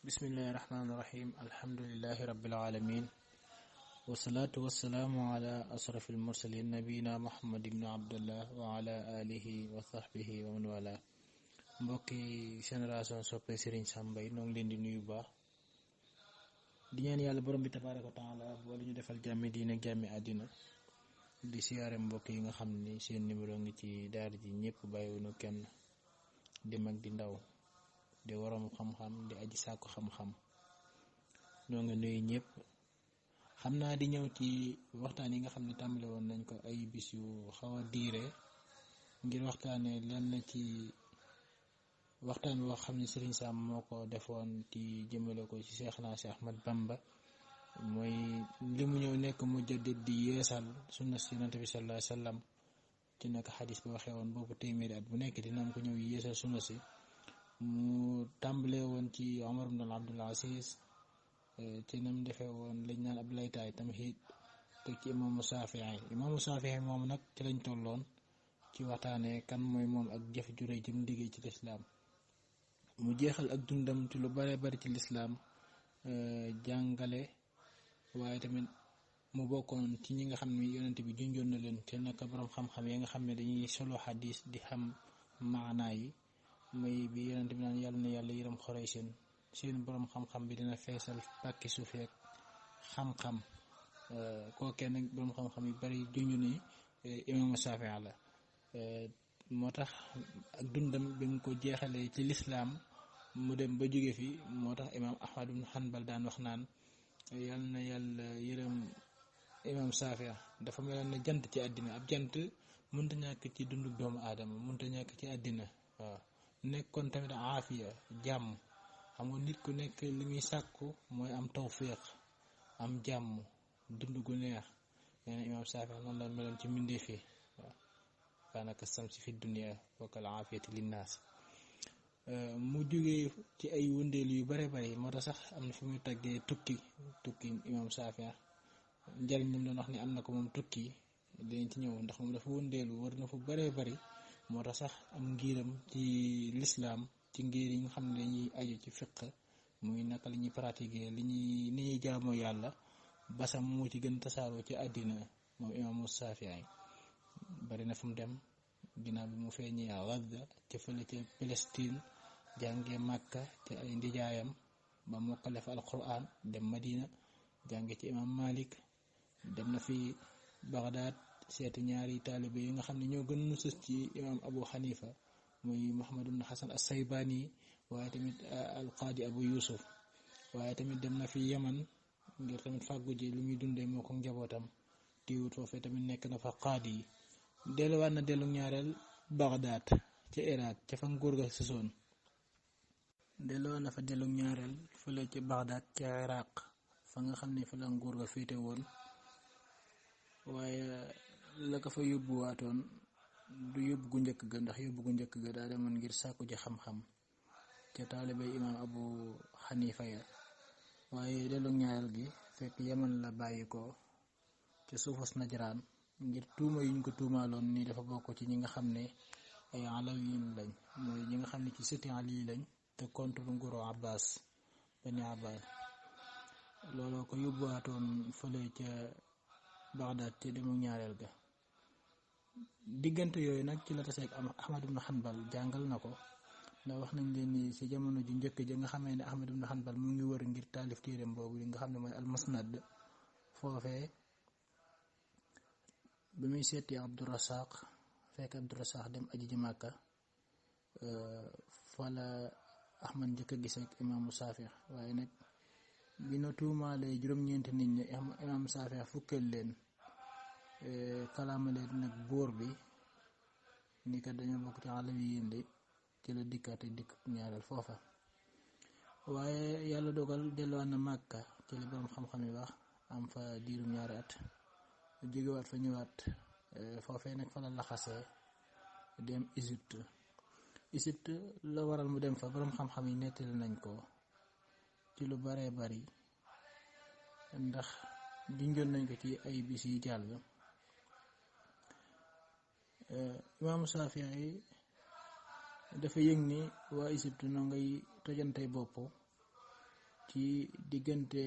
bismillahi rahmaani rahim alhamdulillahi rabbil alamin wasalaatu wasalaamu ala asrafil mursalin nabiyina muhammad ibnu abdullah wa ala alihi wa sahbihi wa man wala mbokki génération soppe Serigne Sam Mbaye noo ngi leen di nuyu baax di ñaan yàlla borom bi tabaaraka wa taala boole ñu defal jàmmi diine jàmmi àddina di siyaare mbokk yi nga xam ni seen numéro ngi ci daara ji ñëpp bàyyiwuñu kenn di mag di ndaw di waroom xam-xam di aji sàkku xam-xam ñoo ngi nuyu ñëpp. xam naa di ñëw ci waxtaan yi nga xam ne tàmbale woon nañ ko ay bis yu xaw a diire ngir waxtaane lenn ci waxtaan boo xam ne Serigne Sam moo ko defoon ci jëmale ko ci Seexna si Ahmad Bamba mooy li mu ñëw nekk mu jaddid di yeesal sunna si Yonent bi sallallahu alayhi wa sallam ci naka xadis bi waxee woon boobu téeméeri at bu nekk dina am ko ñëw yeesal sunna si mu tàmbale woon ci Omar ibn Abdul Aziz ci nam defee woon lañ naan ab laytaay tamit teg ci imaamu Saafi'i moom nag ci lañ tolloon ci waxtaanee kan mooy moom ak jëf ju rëy jëm liggéey ci lislaam mu jeexal ak dundam ci lu bare bari ci lislaam jàngale waaye tamit mu bokkoon ci ñi nga xam ne yonent bi junjoon na leen te naka boroom xam-xam yi nga xam ne dañuy solo xadis di xam maanaa yi mooy bi yonent bi naan yàlla na yàlla yërëm Xuraysin seen boroom xam-xam bi dina feesal pàkki suuf yeeg xam-xam kookee nag boroom xam-xam yu bari junju ni imaamu Saafi'i la moo tax ak dundam bi nga ko jeexalee ci lislaam mu dem ba jóge fi moo tax imaam Ahmad ibn Hanbal daan wax naan yal na yàlla yërëm imaam Saafi'i dafa meloon ne jant ci àddina ab jant mënta ñàkk ci dundu doomu aadama mënta ñàkk ci àddina waaw nekkoon tamit aafiya jàmm xam nga nit ku nekk li muy sàkku mooy am tawfiq am jàmm dund gu neex nee na imaam Saafi'i noonu la meloon ci mbindeef yi waaw kaanaka samsi fi dunya wa kal aafiyati linnaas mu jógee ci ay wëndeelu yu bare bare moo tax sax am na fi muy taggee tukki imaam Saafi'i njëriñ li mu doon wax ni am na ko moom tukki dinañ ci ñëw ndax moom dafa wëndeelu war na fu bare bari moo tax sax am ngiram ci lislaam ci ngir yi nga xam ne dañuy aju ci fiqh muy naka la ñuy pratiquer ni ñuy jaamoo yàlla basam moo ci gën tasaaroo ci àddina moom imaamu Saafi'i bari na fu mu dem ginnaaw bi mu feeñee Gaza ca fële ca Palestine jàngee Makka ci ay ndijaayam ba mokkale fa alquran dem Madina jànge ci imaam Malik dem na fi Baghdad seeti ñaari taalibe yi nga xam ne ñoo gën a sës ci imaam Abu Hanifa muy Muhammad ibn Hasan as-Saybani waaye tamit al-Qaadi Abu Yusuf waaye tamit dem na fi Yaman ngir tamit fàggu ji lu muy dundee moo ko njabootam tiiwut foofee tamit nekk na fa qaadi yi delluwaat na dellu ñaareel Baghdad ca Irak ca fa nguur ga sësoon delluwaat na fa dellu ñaareel fële ca Baghdad ca Irak fa nga xam ne fa la nguur ga féete woon waaye la ko fa yóbbuwaatoon du yóbbu gu njëkk ga ndax yóbbu gu njëkk ga daa demoon ngir sàkku ji xam-xam ca taalibe imaam Abu Hanifa ya waaye dellu ñaareel gi fekk Yaman la bàyyi ko ca suufus Najraan ngir tuuma yuñ ko tuumaaloon ni dafa bokk ci ñi nga xam ne ay alawiyin lañ mooy ñi nga xam ne ci sëti Ali lañ te contre nguuru Abbas bani Abbas looloo ko yóbbuwaatoon fële ca Baghdad ca demu ñaareel ga diggante yooyu nag ci la taseeg Ahmad ibn Hanbal jàngal na ko ndax wax nañ leen ni ci jamono ju njëkk ja nga xamee ne Ahmad ibn Hanbal mu ngi wër ngir taalif téereem boobu li nga xam ne mooy al-Musnad foofee bi muy seeti Abdurasaq fekk Abdurasaq dem aji ji Màkka fa la Ahmad njëkk a gis ak imaamu Saafi'i waaye nag bi na tuumaalee juróom-ñeenti nit ñi imaamu Saafi'i fukkeel leen kalaamale nag buur bi ni kat dañoo bokk ci alawiyin li ci la dikkaate dikk ñaareel foofa waaye yàlla dogal delluwaat na Màkka ci li borom xam-xam yi wax am fa diirum ñaari at jógewaat fa ñëwaat foofee nag fa la laxasee dem Égypte la waral mu dem fa borom xam-xam yi nettali nañ ko ci lu baree bari ndax junjoon nañ ko ci ay bis yi jàll imaamu Saafi'i dafa yëg ni waa Égypte noo ngay tojantey bopp ci diggante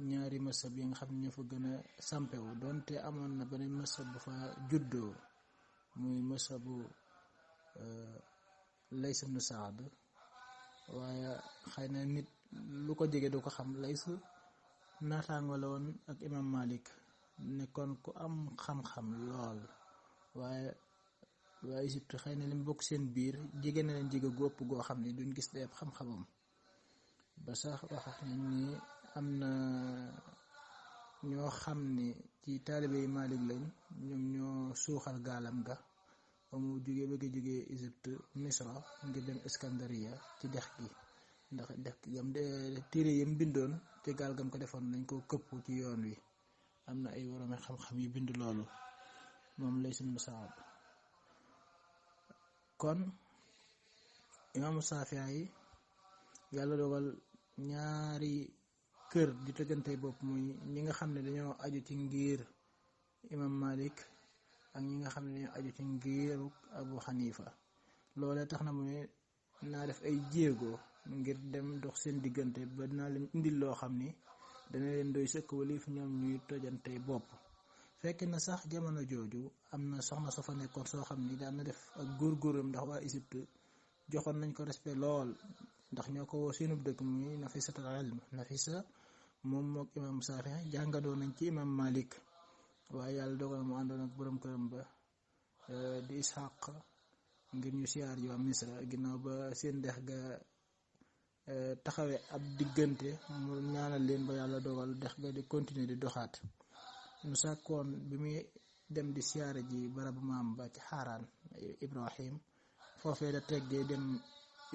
ñaari masab yi nga xam ne ñoo fa gën a sampewu donte amoon na beneen masab bu fa juddoo muy masabu Lays ibn Saad waaye xëy na nit lu ko jege du ko xam. Lays naataango la woon ak imam Malik nekkoon ku am xam-xam lool waaye waa Égypte xëy na li mu bokk seen biir jege na leen jege gu ëpp goo xam ne duñ gis dayab xam-xamam ba sax wax nañ ni am na ñoo xam ne ci taalibe yi Malik lañ ñoom ñoo suuxal gaalam ga ba mu bëgg a jógee Égypte Misra ngir dem Iskandariya ci dex gi ndax dex gi gam de téere yam bindoon ci gaal gam ko defoon nañ ko këpp ci yoon wi. am na ay woroomi xam-xam yu bind loolu moom Lays ibn Sa'd. kon imaamu Saafi'i yi yàlla dogal ñaari kër di tojante bopp muy ñi nga xam ne dañoo aju ci ngir imam Malik ak ñi nga xam ne dañoo aju ci ngiru Abu Hanifa. loolee tax na mu ne naa def ay jéego ngir dem dox seen diggante ba dinaa leen indil loo xam ni dana leen doy sëkk walif ñoom ñuy tojante bopp. fekk na sax jamono jooju am na soxna soo fa nekkoon soo xam ni daan na def ak góorgóoram ndax waa Égypte joxoon nañ ko respect lool ndax ñoo ko woo seenub dëkk muy Nafisatul ilm. Nafisa moom mook imam Saafi'i jàngadoo nañ ci imam Malik waaye yàlla dogal mu àndoon ak borom këram ba di Ishaq ngir ñu siyaar ji waa Misra ginnaaw ba seen dex ga taxawee ab diggante mu ñaanal leen ba yàlla dogal dex ga di continuer di doxaat. mu sàkkoon bi muy dem di siyaare ji barabu maam ba ci Xaaraan Ibrahim foofee da teggee dem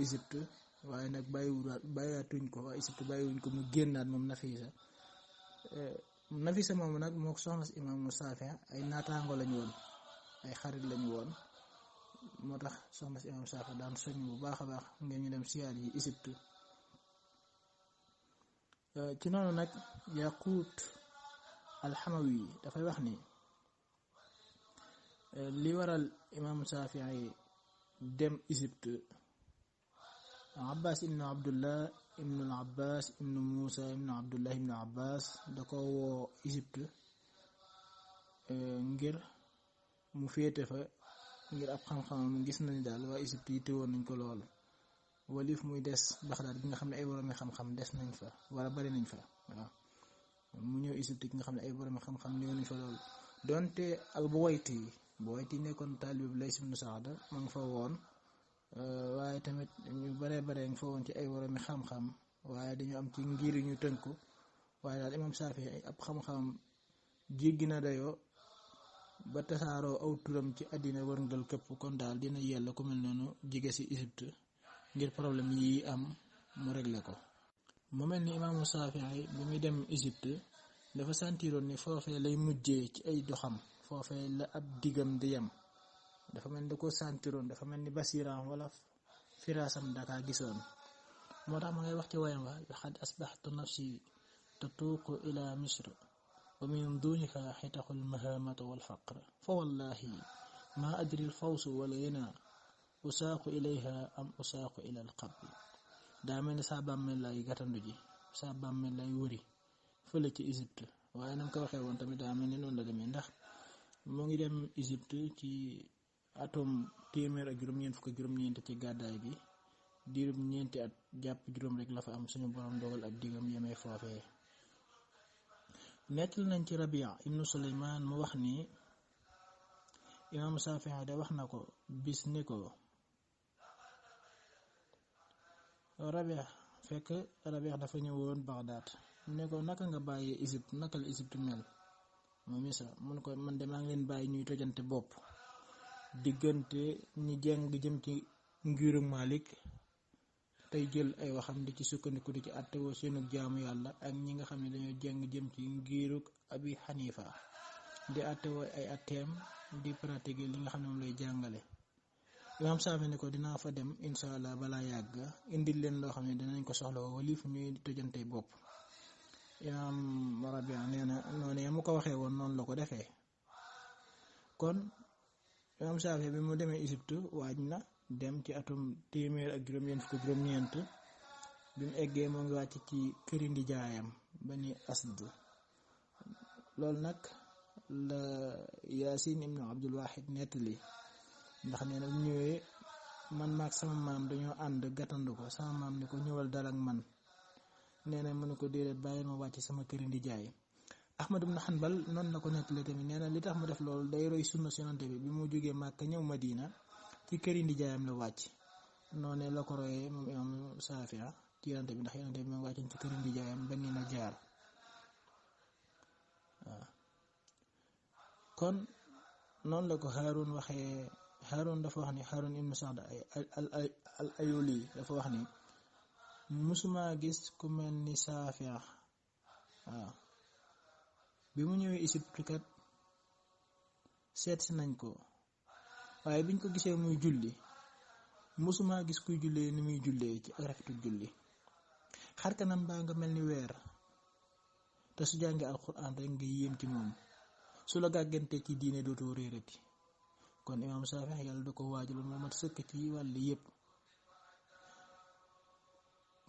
Égypte waaye nag bàyyaatuñ ko waa Égypte bàyyiwuñ ko mu génnaat moom Nafisa moomu nag moo soxna si imaamu Saafi'i ay naataango lañu woon ay xarit lañu woon moo tax soxna si imaamu Saafi'i daan soññ bu baax a baax ngeen ñu dem siyaar yi Égypte. ci noonu nag Yaquut al-Hamawi dafay wax ni li waral imaamu Saafi'i dem Égypte Abbas ibn Abdullah ibn al-Abbas ibn Musa ibn Abdullah ibn Abbas da ko woo Égypte ngir mu féete fa ngir ab xam-xamam gis nañu daal waa Égypte yi teewoon nañ ko lool walif muy des Baxdaad gi nga xam ne ay boroomi xam-xam des nañ fa wala bari nañ fa waaw mu ñëw Égypte gi nga xam ne ay boroomi xam-xam ñëw nañ fa lool donte al-Buwayti nekkoon taalib Lays ibn Sa'd ma nga fa woon waaye tamit ñu bare nga fa woon ci ay boroomi xam-xam waaye dañu am ci ngir ñu tënku waaye daal imam Saafi'i ab xam-xamam jéggi na dayoo ba tasaaroo aw turam ci àddina wërngal këpp. kon daal dina yella ku mel noonu jige ci Égypte ngir problème yi am mu réglé ko. mu mel ni imaamu Saafi'i bi muy dem Égypte dafa santiroon ni foofee lay mujjee ci ay doxam foofee la ab digam di yem. dafa mel ni da ko santiroon dafa mel ni basiram wala firaasam daka gisoon moo tax ma ngay wax ci wayam wa xad asbaxtu nafsi tatuuqu ila misr wa min dunika xitaxul mahamata wal faqr fa wallahi ma adri al fawsu wal ghina usaaqu ilayha am usaaqu ila al qabr. daa mel ni saa bàmmeel lay gàttandu ji saa bàmmeel lay wëri fële ci Égypte waaye nam ko waxee woon tamit daa mel ni noonu la demee ndax moo ngi dem Égypte ci atum 1juróom-ñeent ci gàddaay gi diirum ñeenti at jàpp juróom rek la fa am suñu borom dogal ak digam yemee foofee. nettali nañ ci Rabia ibnu Suleymaan mu wax ni imaamu Saafi'i da wax na ko bis ni ko Rabia fekk Rabia dafa ñëwoon Bagdad ne ko naka nga bàyyee Égypte naka la Égypte mel mu Misra mun ko man de maa ngi leen bàyyi ñuy tojante bopp diggante ñi jeng jëm ci ngiru Malik tey jël ay waxam di ci sukkandiku di ci àttewoo seenu jaamu yàlla ak ñi nga xam ne dañoo jeng jëm ci ngiru Abi Hanifa di àttewoo ay atteem di pratiquer li nga xam ne moom lay jàngale. Imaam Saafi'i ne ko dinaa fa dem insha allah balaa yàgg indil leen loo xam ne dinañ ko soxla walif ñuy tojante bopp. Imaam Rabia nee na noonu mu ko waxee woon noonu la ko defee. kon imam Saafi'i bi mu demee Égypte waaj na dem ci atum 1juróom-ñeent bi mu eggee moo ngi wàcc ci këri ndijaayam Bani Asd. loolu nag la Yaasin ibnu Abdul Wahid nettali, ndax nee na ñëwee man maag sama maam dañoo ànd gàttandu ko. sama maam ni ko ñëwal dal ak man. nee na mu ne ko déedéet, bàyyi ma wàcc sama këri ndijaay. Ahmad ibn Hanbal noonu la ko nettali tamit. nee na li tax mu def loolu day roy sunna Yonent bi mu jógee Màkka ñëw Madina ci këri ndijaayam la wàcc. noonu la ko royee moom imam Saafi ci Yonent bi, ndax Yonent bi moom wàccoon ci këri ndijaayam Bani Najjaar. waaw kon noonu la ko Haarun waxee. Haarun dafa wax ni, Haarun ibn Sa'd al Ayuli dafa wax ni musuma gis ku mel ni Saafi. waaw bi mu ñëwee Égypte kat seet si nañ ko, waaye biñ ko gisee muy julli musuma gis kuy jullee ni muy jullee ci ak rafetu julli. xar kanam baa nga mel ni weer, te su jàngee alxuraan rek nga yéem ci moom. su la gàggante ci diine dootoo réerati. kon imaam Saafi yàlla da ko waajaloon moo mat sëkk ci wàll yépp.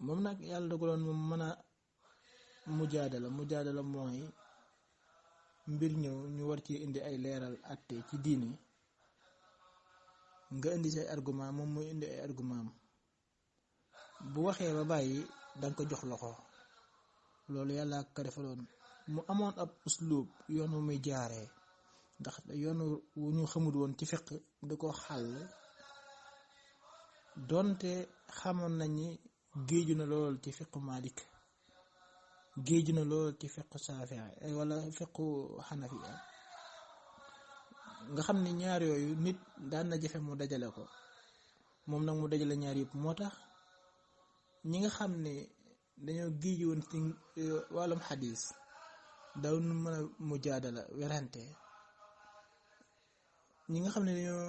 moom nag yàlla dogaloon moom mën a mujaadala mooy mbir ñëw ñu war ci indi ay leeral àtte ci diine, nga indi say argument, moom muy indi ay argument. bu waxee ba bàyyi danga ko jox loxo. loolu yàlla ko defaloon. mu amoon ab uslub, yoon wu muy jaaree, ndax yoon wu ñu xamul woon ci fiqh da ko xàll, donte xamoon nañ ni géeju na lool ci fiqh Malik, géeju na lool ci fiqh Saafi wala fiqh Hanafi. nga xam ne ñaar yooyu nit daan na jafe mu dajale ko, moom nag mu dajale ñaar yëpp. moo tax ñi nga xam ne dañoo géeju woon ci wàllum xadis daw nu mën a mujaadala werante. ñi nga xam ne dañoo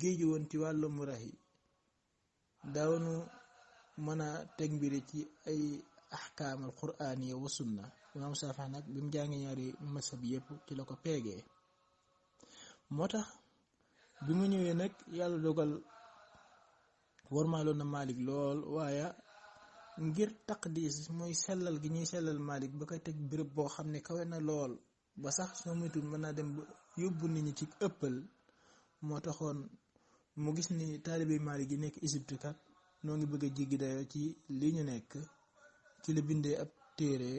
géeju woon ci wàllum murahi daw nu mën a teg mbiri ci ay ahkaam al quraaniya wa sunna. imaam Saafi nag bi mu jàngee ñaari masab yëpp ci la ko peegee. moo tax bi mu ñëwee nag yàlla dogal warmaaloon na Malik lool, waaye ngir taqdis mooy sellal gi ñuy sellal Malik ba koy teg béréb boo xam ne kawe na lool ba sax soo moytuwul mën naa dem ba yóbbu nit ñi ci ëppal. moo taxoon mu gis ni taalibe Malik yi nekk Égypte kat noo ngi bëgg a jéggi dayoo ci li ñu nekk. ci la bindee ab téere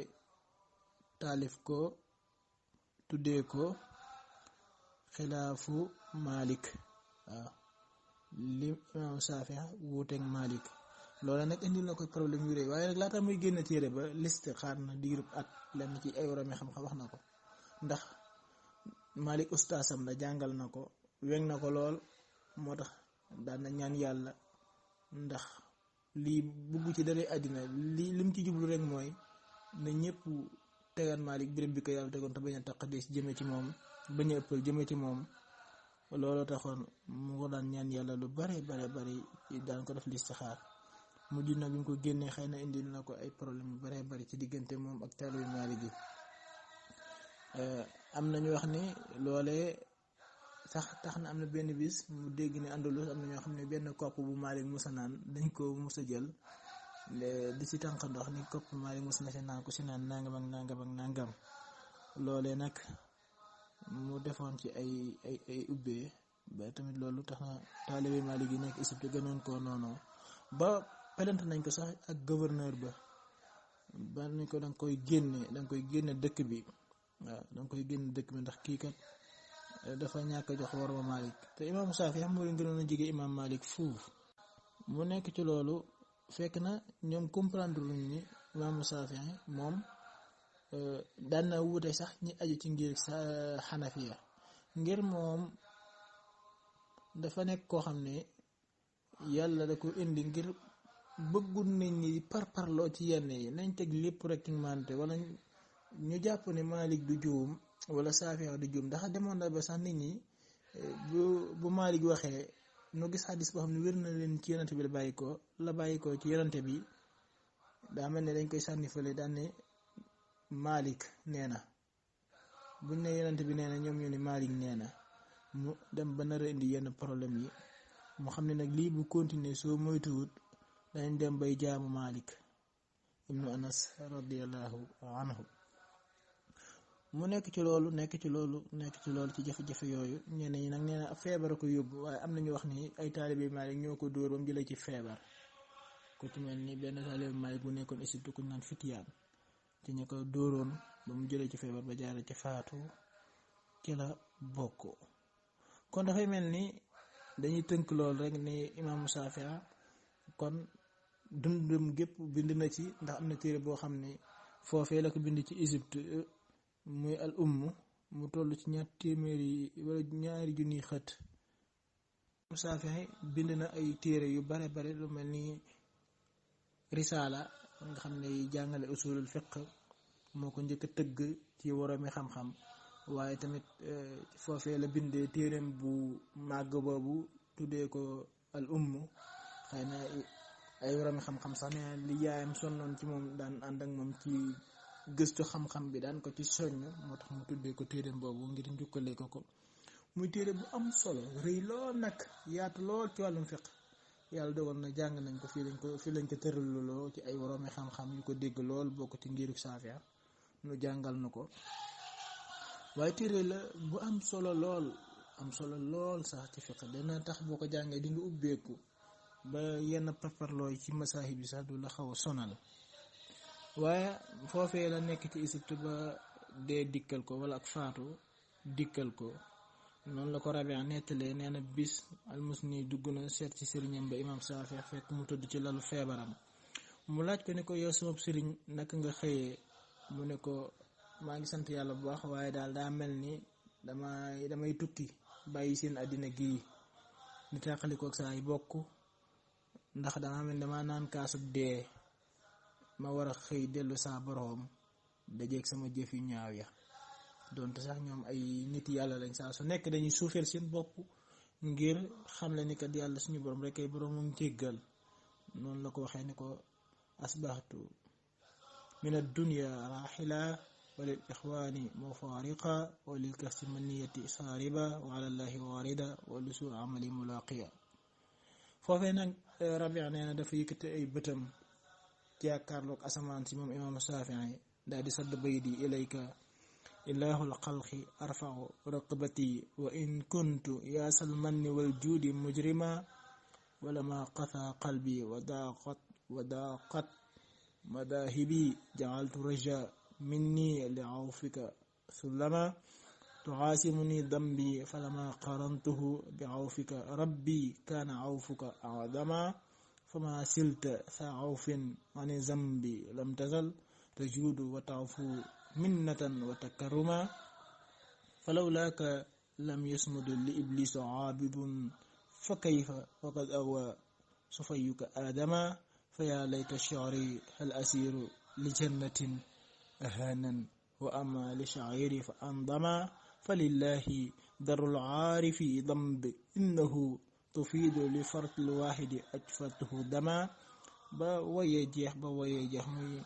taalif ko tuddee ko xilaafu Malik. waaw li imaam Saafi wuuteeg Malik. loola nag indil na ko problème yu rëy, waaye nag laata muy génn téere ba liste xaar na diirub at. lenn ci ay woromi xam-xam wax na ko, ndax Malik ustaasam la, jàngal na ko, weg na ko lool. moo tax daan na ñaan yàlla, ndax lii bugg ci daray àddina lim ci jublu rek mooy na ñëpp tegaan Malik béréb bi ko yàlla tegoon te bañ a taqadis jëme ci moom, bañ a ëppal jëme ci moom. looloo taxoon mu ko daan ñaan yàlla lu bare daan ko def listixaar. mujj nag bi mu ko génnee xëy na indil na ko ay problème yu bare bari ci diggante moom ak taalibe Malik yi. am nañu wax ni loolee sax tax na am na benn bis mu dégg ne Andalus am na ñoo xam ne benn kopp bu Malik musa naan dañ ko musa jël di ci tànq ndox ni kopp Malik musa na si naan ko si naan nangam ak nangam ak nangam. loolee nag mu defoon ci ay ubbee ba tamit loolu tax na taalibe Malik yi nekk Égypte gënoon koo noonu ba pelante nañ ko sax ak gouverneur ba nañ ko danga koy génne dëkk bi. waaw danga koy génne dëkk bi ndax kii kat dafa ñàkk a jox warma Malik. te imaamu Saafi moo leen gënoon a jege imaam Malik fuuf. mu nekk ci loolu fekk na ñoom comprendre luñ ni imaamu Saafi moom daan na wuute sax ñi aju ci ngir sa Xanafiya, ngir moom dafa nekk koo xam ne yàlla da ko indi ngir bëggul nañ ñi parparloo ci yenn yi, nañ teg lépp rek ci mante, wala ñu jàpp ne Malik du juum wala Saafi du juum. ndax demoon na ba sax nit ñi bu Malik waxee nu gis xadis boo xam ne wér na leen ci yonante bi la bàyyi ko ci yonante bi, daa mel ne dañ koy sànni fële daan ne Malik nee na, buñ ne yonante bi nee na ñoom ñu ne Malik nee na. mu dem ba nar a indi yenn problème yi, mu xam ne nag lii bu continuer soo moytuwut dañ dem bay jaamu Malik. ibnu Anas radiyallahu anhu. mu nekk ci loolu ci jafe-jafe yooyu ñenn ñi nag nee na feebar ko yóbbu, waaye am nañu wax ni ay taalibe Maalik ñoo ko dóor ba mu jëlee ci feebar. ku ci mel ni benn taalibe Maalik bu nekkoon Égypte ku ñu naan Fityaan, ci ñu ko dóoroon ba mu jëlee ci feebar ba jaare ci faatu ci la bokk. kon dafay mel ni dañuy tënk loolu rek ni imaamu Saafi'i kon dundum gépp bind na ci, ndax am na téere boo xam ne foofee la ko bind ci Égypte muy al mu toll ci 200 wala 2,000 xët. Saafi'i bind na ay téere yu bare bare, lu mel ni risaala nga xam ne jàngale usulul fiqh moo ko njëkk a tëgg ci woroomi xam-xam, waaye tamit foofee la bindee téereem bu màgg boobu tuddee ko al xëy na ay woroomi xam-xam sax ne li yaayam sonnoon ci moom, daan ànd ak moom ci gëstu xam-xam bi, daan ko ci soññ, moo tax mu tuddee ko téereem boobu ngir njukkale ko. muy téere bu am solo, rëy lool nag, yaatu lool ci wàllum fiqh. yàlla dogal na jàng nañ ko fii lañ ko tëraluloo ci ay woroomi xam-xam yu ko dégg lool bokk ci ngiru Saafi'i nu jàngal na ko. waaye téere la bu am solo lool sax ci fiqh, dana tax boo ko jàngee di nga ubbeeku ba yenn parparlooy ci masaahib bi sax du la xaw a sonal. waaye foofee la nekk ci Égypte ba dee dikkal ko, wala ak faatu dikkal ko. noonu la ko Rabi' nettalee, nee na bis al-Musni dugg na seet ci sëriñam ba imaam Saafi'i fekk mu tëdd ci lalu feebaram. mu laaj ko ne ko yow sama sëriñ naka nga xëyee? mu ne ko maa ngi sant yàlla bu baax, waaye daal daa mel ni damay tukki bàyyi seen àddina gii di tàqalikook saa yi bokk, ndax dama mel dama naan kaasub dee, ma war a xëy dellu saa boroom dajeeg sama jëf yu ñaaw ya. donte sax ñoom ay nit yàlla lañ, saa su nekk dañuy suufeel seen bopp ngir xam le ni kat yàlla suñu borom rek ay boroomam jéggal. noonu la ko waxee ni ko asbahtu min ad-dunya raxila wa lil ixwaani mufaariqa wa lil kasi maniyati saariba wa ala llahi waarida wa lusu amali mulaqiya. foofee nag Rabi' nee na dafa yëkkati ay bëtam jàkkaarloog asamaan si moom imaamu Saafi'i daal di sadd bayit yi ilayka ilahul xalqi arfa'u raqabati wa in kuntu yaasal manni wal juudi mujrima wala ma qatha qalbi wa daaqat madahibi ja'altu raja minni li awfika sulama tu'asimuni dambi falama qarantuhu bi awfika rabbi kana awfuka a'dama fama silta sa awfin ani zambi lam tazal tajudu wa ta'fu minnatan wa takarruma falawlaka lam yasmud li iblis aabidun fa kayfa waqad awa sufayuka adama fa ya layta sha'ri hal asiru li jannatin ahanan wa ama li sha'iri fa andama falillahi darul aarifi dambi innahu tufiidu li fartil waahidi ajfatuhu dama. ba woyee jeex muy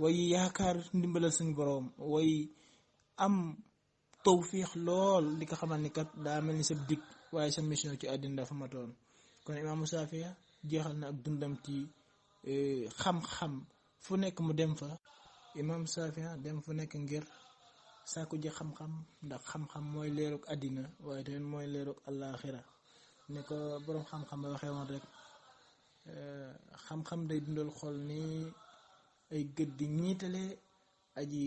way yaakaar ndimbalal suñu boroom, way am tawfiix lool di ko xamal ni kat daa mel ni sa dig, waaye sa mission ci àddina dafa matoon. kon imaamu Saafi'i jeexal na ak dundam ci xam-xam, fu nekk mu dem fa. imaam Saafi'i dem fu nekk ngir sàkku ji xam-xam, ndax xam-xam mooy leerug àddina, waaye tamit mooy leerug àllaaxira. ne ko boroom xam-xam ba waxee woon rek, xam-xam day dundal xol ni ay gët di ñiitale aji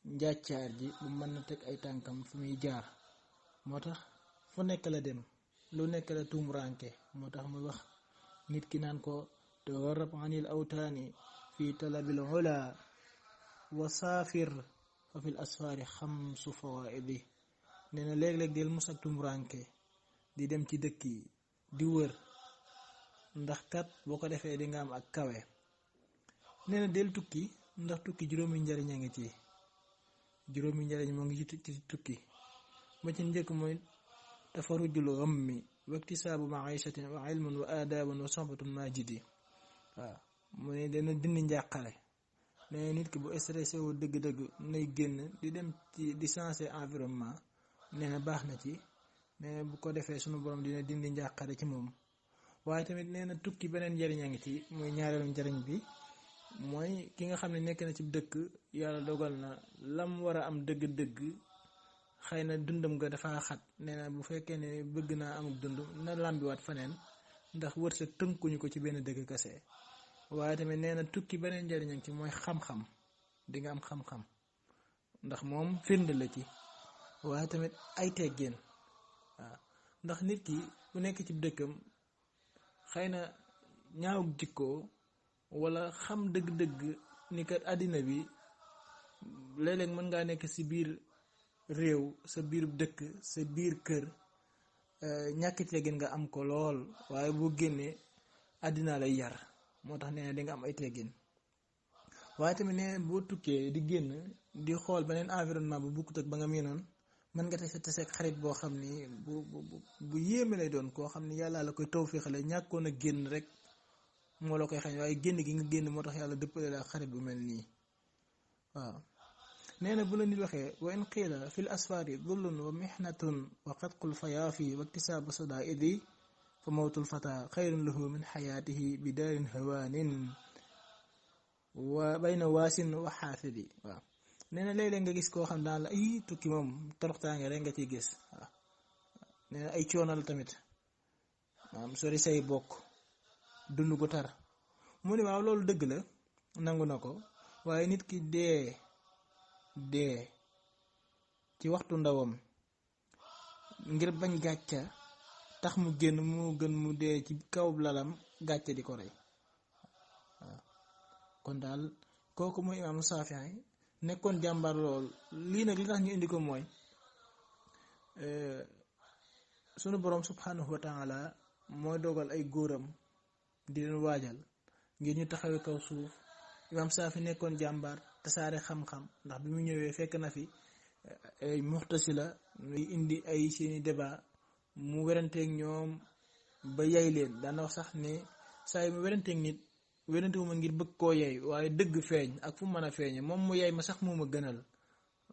njàccaar ji bu mën na teg ay tànkam fu muy jaar. moo tax fu nekk la dem, lu nekk la tuumuranke. moo tax muy wax nit ki naan ko tawarrab anil awtaani fi talabil ula wa saafir fa fil asfaari xamsu fawaidi. nee na léeg-léeg del mos ak tuumuranke di dem ci dëkk yi di wër, ndax kat boo ko defee di nga am ak kawe. nee na del tukki, ndax tukki juróomi njariñ a ngi ci, juróomi njariñ moo ngi ci tukki. ba ci njëkk mooy tafarujul ghammi wa iktisaabu ma'ishatin wa ilmun wa aadaabun wa sohbatun majidi. waaw mu ne dana dindi njàqare. nee nit ki bu stressé wu dëgg-dëgg nay génn di dem ci di changer environnement. nee na baax na ci. nee na bu ko defee sunu borom dina dindi njàqare ci moom. waaye tamit nee na tukki beneen njariñ a ngi ci, mooy ñaareelu njariñ bi mooy ki nga xam ne nekk na ci dëkk yàlla dogal na lam war a am dëgg-dëgg xëy na dundam nga dafa xat nee na bu fekkee ne bëgg naa amuk dund na làmbiwaat faneen ndax wërsëg tënkuñu ko ci benn dëkk kese. waaye tamit nee na tukki beneen njëriñam ci mooy xam-xam di nga am xam-xam ndax moom firnde la ci. waaye tamit ay teggeen waaw ndax nit ki bu nekk ci dëkkam xëy na ñaawuk jikkoo wala xam dëgg-dëgg ni kat àddina bi léeg-léeg mën ngaa nekk ci biir réew sa biir dëkk sa biir kër ñàkk teggin nga am ko lool waaye boo génnee àddina lay yar moo tax nee na di nga am ay teggin. waaye tamit nee boo tukkee di génn di xool beneen environnement bu bukkut ak ba nga miinoon mën nga taseeg xarit boo xam ni bu yéeme lay doon koo xam ni yàlla la koy tawféexale ñàkkoon a génn rek moo la koy xañ waaye génn gi nga génn moo tax yàlla dëppale la xarit bu mel nii waaw. nee na bu la nit waxee wa in qiila fil asfaari dullun wa mihnatun wa qatqul fayaafi wa iktisaabu sadaa'idi fa mawtul fata xayrun lahu min xayaatihi bi daarin hawaanin wa bayna waasin wa xaafidi waaw. nee na léeg-léeg nga gis koo xam daan la ay tukki moom toroxtaange rek nga ciy gis waaw. nee na ay coono la tamit maanaam sori say bokk dund gu tar mu ne waaw loolu dëgg la nangu na ko waaye nit ki dee ci waxtu ndawam ngir bañ gàcca tax mu génn moo gën mu dee ci kaw lalam gàcca di ko rey waaw. kon daal kooku mooy imaamu Saafi'i nekkoon jàmbar lool. lii nag li tax ñu indi ko mooy sunu borom subhanahu wa taala mooy dogal ay góoram di leen waajal ngir ñu taxawee kaw suuf. imaam Saafi nekkoon jàmbaar tasaare xam-xam ndax bi mu ñëwee fekk na fi ay muxtasila muy indi ay seeni débat mu weranteeg ñoom ba yay leen daana wax sax ne saa yu mu weranteeg nit werantewuma ngir bëgg koo yey waaye dëgg feeñ ak fu mu mën a feeñe moom mu yey ma sax moo ma gënal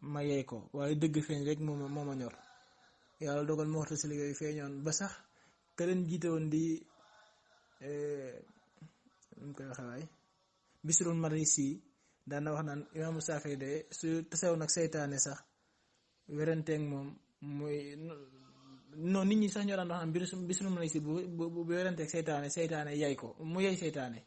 ma yey ko waaye dëgg feeñ rek moo ma ñor. yàlla dogal muxtasila yooyu feeñoon ba sax ka leen jiite woon di mu koy waxee waay Bisrul Marisi daana wax naan imaamu Saafi de su tasew nag seytaane sax weranteeg moom muy non nit ñi sax ñoo daan wax naan Bisrul Marisi bu weranteeg seytaane yay ko mu yey seytaane.